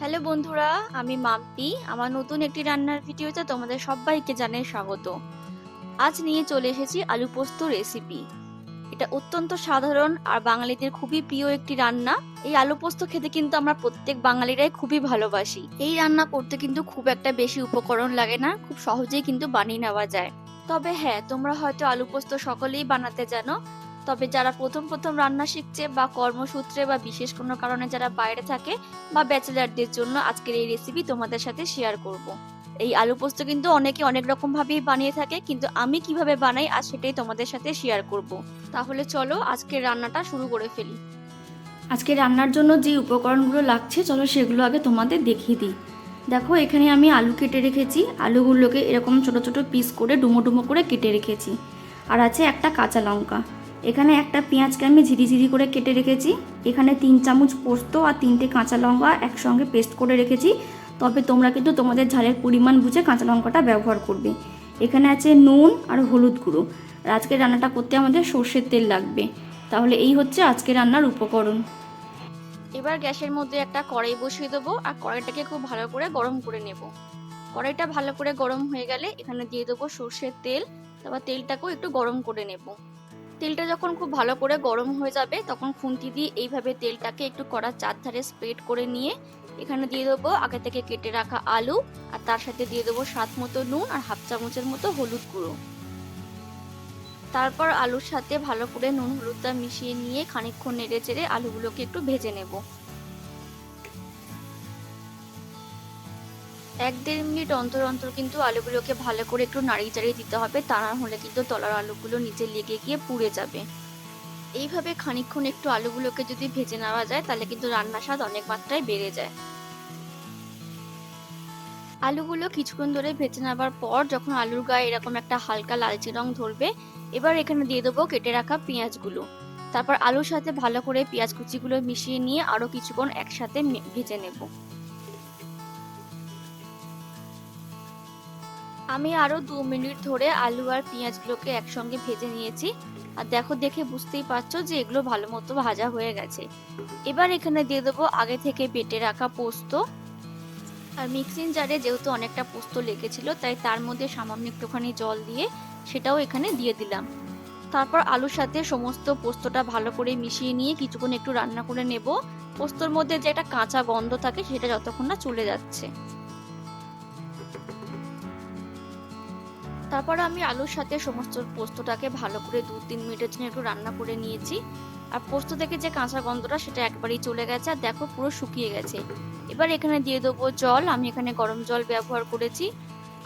Hello বন্ধুরা, আমি মাম্পি। আমার নতুন একটি রান্নার ভিডিওতে তোমাদের সবাইকে জানাই স্বাগত। আজ নিয়ে চলে এসেছি আলু পোস্ত রেসিপি। এটা অত্যন্ত সাধারণ আর বাঙালিদের খুবই প্রিয় একটি রান্না। এই আলু পোস্ত খেতে কিন্তু আমরা প্রত্যেক বাঙালিরাই খুবই ভালোবাসি। এই রান্না করতে কিন্তু খুব একটা বেশি উপকরণ লাগে না, খুব সহজেই কিন্তু বানিয়ে নেওয়া যায়। তবে হ্যাঁ, তোমরা হয়তো আলু পোস্ত সকলেই বানাতে জানো। তবে যারা প্রথম প্রথম রান্না শিখছে বা কর্মসূত্রে বা বিশেষ কোনো কারণে যারা বাইরে থাকে বা ব্যাচেলারদের জন্য আজকের এই রেসিপি তোমাদের সাথে শেয়ার করব। এই আলু পোস্ত কিন্তু অনেকে অনেক রকম ভাবেই বানিয়ে থাকে, কিন্তু আমি কিভাবে বানাই আজ সেটাই তোমাদের সাথে শেয়ার করব। তাহলে চলো আজকের রান্নাটা শুরু করে ফেলি। আজকে রান্নার জন্য যে উপকরণগুলো লাগছে চলো সেগুলো আগে তোমাদের দেখিয়ে দিই। দেখো, এখানে আমি আলু কেটে রেখেছি। আলুগুলোকে এরকম ছোট ছোট পিস করে ডুমো ডুমো করে কেটে রেখেছি। আর আছে একটা কাঁচা লঙ্কা। এখানে একটা পেঁয়াজকে আমি ঝিরি করে কেটে রেখেছি। এখানে 3 চামচ পোস্ত আর 3টে কাঁচা লঙ্কা একসঙ্গে পেস্ট করে রেখেছি। তবে তোমরা কিন্তু তোমাদের ঝালের পরিমাণ বুঝে কাঁচা লঙ্কাটা ব্যবহার করবে। এখানে আছে নুন আর হলুদ গুঁড়ো। আর আজকে রান্নাটা করতে আমাদের সর্ষের তেল লাগবে। তাহলে এই হচ্ছে আজকে রান্নার উপকরণ। এবার গ্যাসের মধ্যে একটা কড়াই বসিয়ে দেবো আর কড়াইটাকে খুব ভালো করে গরম করে নেব। কড়াইটা ভালো করে গরম হয়ে গেলে এখানে দিয়ে দেবো সর্ষের তেল। তারপর তেলটাকেও একটু গরম করে নেব। তেলটা যখন খুব ভালো করে গরম হয়ে যাবে তখন খুন্তি দিয়ে এইভাবে তেলটাকে একটু কড়ার চারধারে স্প্রেড করে নিয়ে এখানে দিয়ে দেবো আগে থেকে কেটে রাখা আলু, আর তার সাথে দিয়ে দেবো স্বাদ মতো নুন আর হাফ চামচের মতো হলুদ গুঁড়ো। তারপর আলুর সাথে ভালো করে নুন হলুদটা মিশিয়ে নিয়ে খানিকক্ষণ নেড়ে চেড়ে আলুগুলোকে একটু ভেজে নেব। 1-1.5 মিনিট অন্তর অন্তর কিন্তু আলুগুলোকে ভালো করে একটু নাড়িয়ে চাড়িয়ে দিতে হবে, তা না হলে কিন্তু তলার আলুগুলো নিচে লেগে গিয়ে পুড়ে যাবে। এইভাবে খানিকক্ষণ একটু আলুগুলোকে যদি ভেজে নেওয়া যায় তাহলে কিন্তু রান্নার স্বাদ অনেক মাত্রায় বেড়ে যায়। আলুগুলো কিছুক্ষণ ধরে ভেজে নেওয়ার পর যখন আলুর গায়ে এরকম একটা হালকা লালচে রং ধরবে, এবার এখানে দিয়ে দেবো কেটে রাখা পেঁয়াজগুলো। তারপর আলুর সাথে ভালো করে পেঁয়াজ কুচিগুলো মিশিয়ে নিয়ে আরো কিছুক্ষণ একসাথে ভেজে নেব। আমি আরো 2 মিনিট ধরে আলু আর পেঁয়াজগুলোকে একসঙ্গে ভেজে নিয়েছি। আর দেখো, দেখে বুঝতেই পারছো যে এগুলো ভালো মতো ভাজা হয়ে গেছে। এবার এখানে দিয়ে দেবো আগে থেকে বেটে রাখা পোস্ত। আর মিক্সিং জারে যেহেতু অনেকটা পোস্ত লেগেছিল তাই তার মধ্যে সামান্য একটুখানি জল দিয়ে সেটাও এখানে দিয়ে দিলাম। তারপর আলুর সাথে সমস্ত পোস্তটা ভালো করে মিশিয়ে নিয়ে কিছুক্ষণ একটু রান্না করে নেব। পোস্তর মধ্যে যে একটা কাঁচা গন্ধ থাকে সেটা যতক্ষণ না চলে যাচ্ছে। তারপর আমি আলুর সাথে সমস্ত পোস্তটাকে ভালো করে 2-3 মিনিটের জন্য একটু রান্না করে নিয়েছি। আর পোস্ত থেকে যে কাঁচা গন্ধটা সেটা একবারেই চলে গেছে, আর দেখো পুরো শুকিয়ে গেছে। এবার এখানে দিয়ে দেবো জল। আমি এখানে গরম জল ব্যবহার করেছি।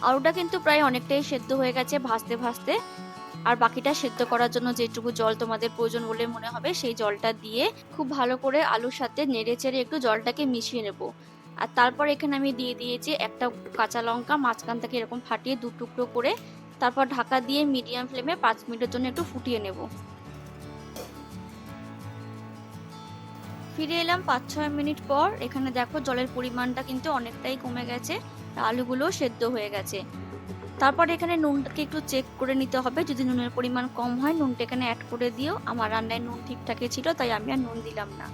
আলুটা কিন্তু প্রায় অনেকটাই সেদ্ধ হয়ে গেছে ভাজতে ভাজতে। আর বাকিটা সেদ্ধ করার জন্য যেটুকু জল তোমাদের প্রয়োজন বলে মনে হবে সেই জলটা দিয়ে খুব ভালো করে আলুর সাথে নেড়ে চেড়ে একটু জলটাকে মিশিয়ে নেব। আর তারপর এখানে আমি দিয়ে দিয়েছি একটা কাঁচা লঙ্কা মাঝখান থেকে এরকম ফাটিয়ে 2 টুকরো করে। তারপর ঢাকা দিয়ে মিডিয়াম ফ্লেমে 5 মিনিটের জন্য একটু ফুটিয়ে নেব। ফিরে এলাম 5-6 মিনিট পর। এখানে দেখো জলের পরিমাণটা কিন্তু অনেকটাই কমে গেছে, আলুগুলো সেদ্ধ হয়ে গেছে। তারপর এখানে নুনটাকে একটু চেক করে নিতে হবে, যদি নুনের পরিমাণ কম হয় নুনটা এখানে অ্যাড করে দিও। আমার রান্নায় নুন ঠিকঠাকই ছিল তাই আমি আর নুন দিলাম না।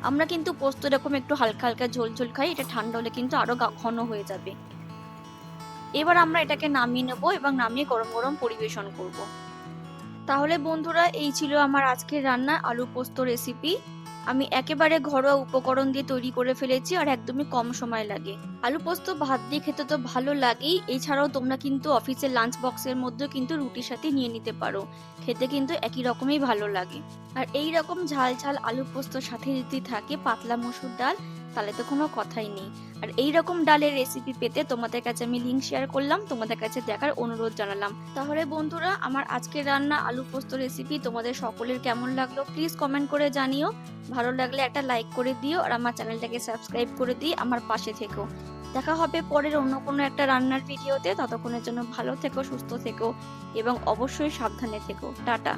আমরা কিন্তু পোস্ত এরকম একটু হালকা হালকা ঝোল ঝোল খাই, এটা ঠান্ডা হলে কিন্তু আরো ঘন হয়ে যাবে। এবার আমরা এটাকে নামিয়ে নেবো এবং নামিয়ে গরম গরম পরিবেশন করব। তাহলে বন্ধুরা, এই ছিল আমার আজকের রান্না আলু পোস্ত রেসিপি। আমি একেবারে ঘরোয়া উপকরণ দিয়ে তৈরি করে ফেলেছি আর একদমই কম সময় লাগে। আলু পোস্ত ভাত দিয়ে খেতে তো ভালো লাগেই, এছাড়াও তোমরা কিন্তু অফিসের লাঞ্চ বক্সের মধ্যে কিন্তু রুটির সাথে নিয়ে নিতে পারো। খেতে কিন্তু একই রকমই ভালো লাগে। আর এই রকম ঝাল ঝাল আলু পোস্তর সাথে যদি থাকে পাতলা মসুর ডাল, তাহলে তো কোনো কথাই নেই। আর এই রকম ডালের রেসিপি পেতে তোমাদের কাছে আমি লিংক শেয়ার করলাম, তোমাদের কাছে দেখার অনুরোধ জানালাম। তাহলে বন্ধুরা, আমার আজকের রান্না আলু পোস্ত রেসিপি তোমাদের সকলের কেমন লাগলো প্লিজ কমেন্ট করে জানিও। ভালো লাগলে একটা লাইক করে দিও আর আমার চ্যানেলটাকে সাবস্ক্রাইব করে দিয়ে আমার পাশে থেকো। দেখা হবে পরের অন্য কোনো একটা রান্নার ভিডিওতে। ততক্ষণের জন্য ভালো থেকো, সুস্থ থেকো এবং অবশ্যই সাবধানে থেকো। টাটা।